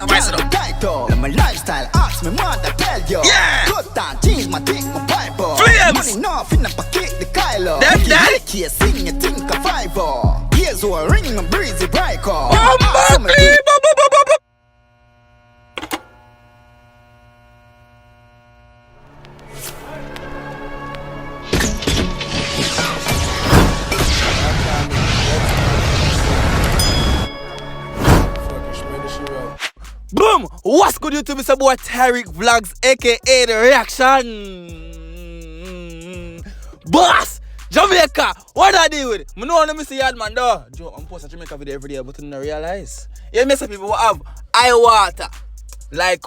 title. My lifestyle, ask me mother tell you. Yeah. Cut down, change my dick, my Bible. Flames. Money enough in the pocket, the Kylo. That. Here, sing it, think a fiver. Here's who a ring, a breezy bright car. Boom! What's good YouTube? It's your boy Tyrekevlogs, aka The Reaction. Boss! Jamaica! What I do with it? I know I'm Mr. Yardman though. Joe, I'm posting a Jamaica video every day, but I don't realize. Yeah, Mr. People have IWaata. Like,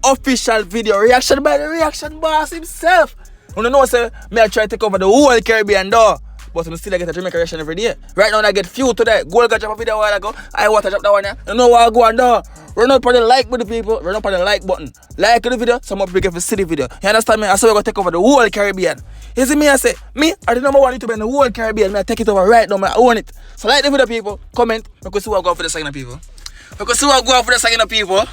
official video reaction by the reaction boss himself. You know, say, I try to take over the whole Caribbean though. But I still get a Jamaica reaction every day. Right now I get few today. Gold got drop a video a while ago. IWaata drop that one there. You know what I go on though? Run out for the like with the people. Run out for the like button. Like the video, some more big for city video. You understand me? I say we're gonna take over the whole Caribbean. You see me, I say, me are the number one YouTuber in the whole Caribbean. I take it over right now, I own it. So like the video people, comment, because see what I go for the second people. Because see what I go for the second people.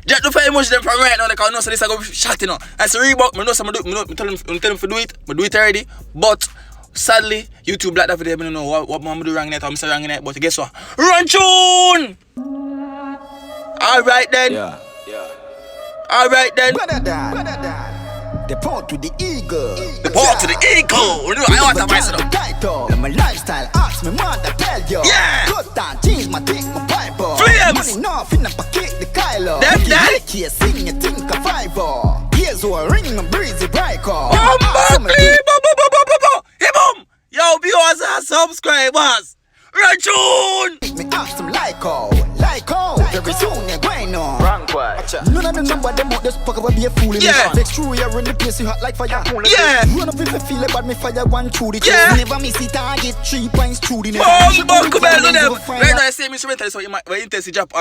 Just do very much them from right now, because I know so this is going to be shot, you know. As a Reebok, I know some do it, I tell them to do it, I do it already. But sadly, YouTube blocked that video. I don't know what I'm doing wrong in it, I'm saying wrong in it, but guess what? Run tune! Alright then. Yeah. Alright then. The port to the eagle. The port to the eagle. You know, I want to buy some. Title. My lifestyle, ask me mother tell you. Yeah. Cut down, change my dick, my Bible. Flames. Money enough in the pocket, the Kylo. That. Here, sing it, think a fiver. Here's who a ring, a breezy bright car. Hey, boom! Yo, viewers and subscribers. Run tune! Me ask some like very soon you're going on. Wrong quiet. None of them number them out, just fuck up be a fool in Yeah. the vex true, you're in the place, you hot like fire. Yeah. Run up if you feel it, but me fire one through the chest. Yeah. Never miss it, I get 3 points through the net. Come on, them. Right now, I say instrumental, so you might intensely drop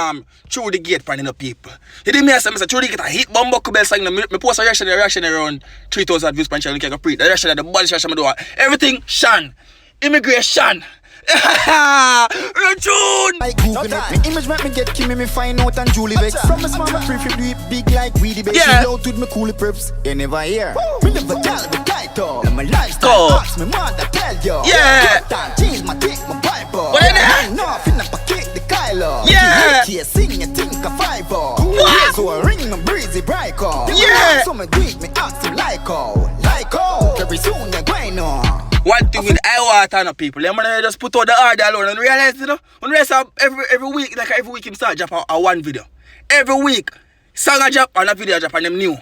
through the gate, panning up people. You didn't hear something, through the gate, I hit Bumbuckle Bell saying, me post a reaction around 3,000 views, punch, and like a pre. The reaction, the body reaction, everything, Shan. Immigration. Run tune! Like Google it. My image make me get Kimmy, me find out and Julie Vex. From a small prefer do it big like Weedy Bass. Yeah. She out with me cool preps. You never hear. Me never tell the title. And my lifestyle, ask me mother tell you. Yeah. Cut down, change my dick, my Bible. What in there? Enough in the pocket, the Kylo. Yeah. Here, sing and think a fiver. What? So a ring, a breezy bright car. Yeah. So me do it, me ask him like very soon you're going on. One thing with IWaata no people, them gonna just put out the order alone and realize, you know, when we start every week, like every week him start drop a one video. Every week, song a drop and a video drop and them new.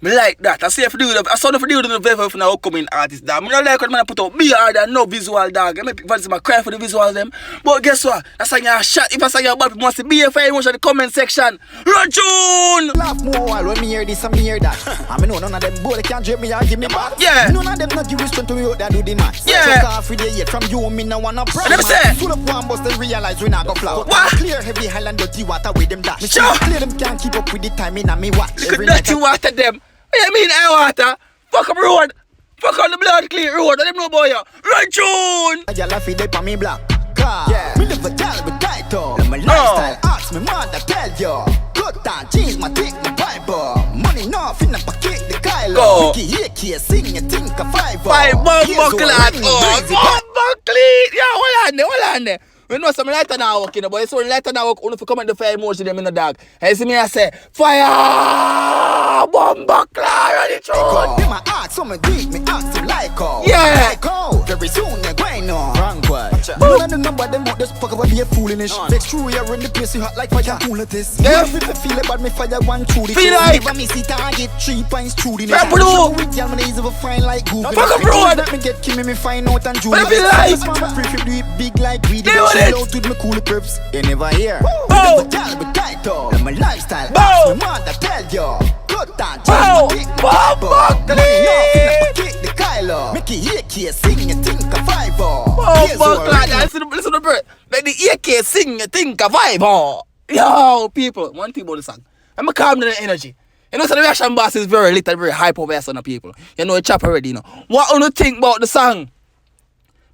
Me like that. I say if you do I saw if you do the very for now upcoming artists that. Me not like when I put out big order no visual dog. I make people cry for the visuals them. But guess what? That's like a shot. If I say about people must be a very much in the comment section. Run tune! Laugh more while when me hear this and me hear that. I mean, none of them boy can't drip me or give me back. Yeah. None of them not give strength to me out there do the max. Yeah. Check off with the yet from you me no wanna brag. Let me say. Full up one bus they realize we not go flop. What? Clear heavy Highland dirty water with them dash. Sure. Clear them can't keep up with the time in a me watch. Look at dirty water them. What you mean IWaata? Fuck up road. Fuck on the blood clear road. Let them know boy. Run tune! I just laugh it on me black. Yeah. Me never tell me title. My lifestyle, ask me mother tell you. Cut down, change my dick, my Bible. Money enough in the pocket, the Kylo. Go. Mickey, sing and think a fiver. Five Bumbuckle at Bumbuckle. Bumbuckle! Yeah, hold on there. We know some lighter now working, but it's only lighter now work only for come and the fire emotion them in the dark. And you see me I say, fire! Bumbuckle! Run it through! Them I ask, some do it, me ask them like how. Yeah. Like how. Very soon you're going on. Wrong boy. None of the number them out just fuck up and be a foolish. Vex true, you're in the place you hot like fire. Cool at this. Yeah. If you feel it, but me fire one through the Feel like. Never miss it, I get 3 points through the Yeah, net. bro. Show with y'all, man, easy to find like Google. Fuck up road. Let me get Kimmy, me find out and Julie. What I feel like? Some prefer do it big like Weedy Do Bass. it. She out with me cool preps. You never hear. Bow. Never tell me title. And my lifestyle, Bow. ask me mother tell you. Cut down, Bow. change my dick, my Bible. Bumbuckle. Money enough in the pocket, the Kylo. Make it AK, sing and think a fiver. Bumbuckle! Listen to the bird. Let the AK sing and think a vibe. Yo, people, one thing about the song. I'm a calm down the energy. You know, so the reaction boss is very lit and very hype over here, on the people. You know, the chap already, you know. What do you think about the song?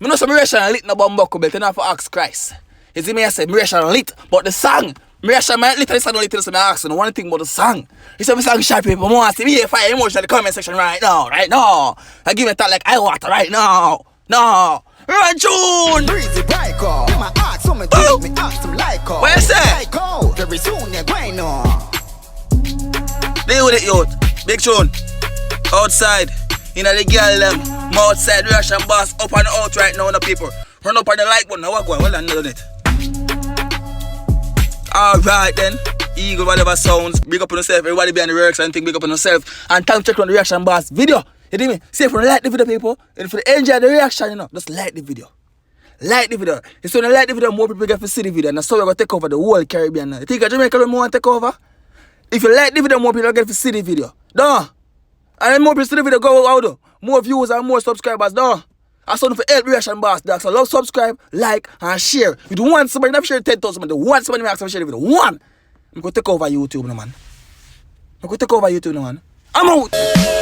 I know some reaction lit in the Bumbuckle belt, and I for ask Christ. You see me, I say, reaction lit, but the song, reaction, my literally said only tell us, I asked him one thing about the song. He said, "My song sharp people, I want to see me fire emotion in the comment section right now. I give it that like IWaata right now. No. Run June! Breezy break off. My ask some me do me ask some like off. What you say? Like off. Very soon you're going on. Deal with it, youth. Big tune. Outside. In the girl them. I'm outside. Reaction boss. Up and out right now, the people. Run up on the like button. Now what going? Well, I know it. Alright then. Eagle, whatever sounds. Big up on yourself. Everybody be on the reaction thing. Big up on yourself. And time to check on the reaction boss video. You hear me? See if you like the video, people. And if you enjoy the reaction, you know, just like the video. Like the video. It's when you like the video, more people get to see the video. And that's how we're going to take over the whole Caribbean now. You think Jamaica will want to take over? If you like the video, more people get to see the video. Duh. And then more people see the video, go out though. More views and more subscribers, duh. I saw for help reaction boss, dog. So love, subscribe, like, and share. If you want somebody, never share 10,000, but you want somebody to share the video. One. I'm going to take over YouTube now, man. I'm going to take over YouTube now, man. I'm out.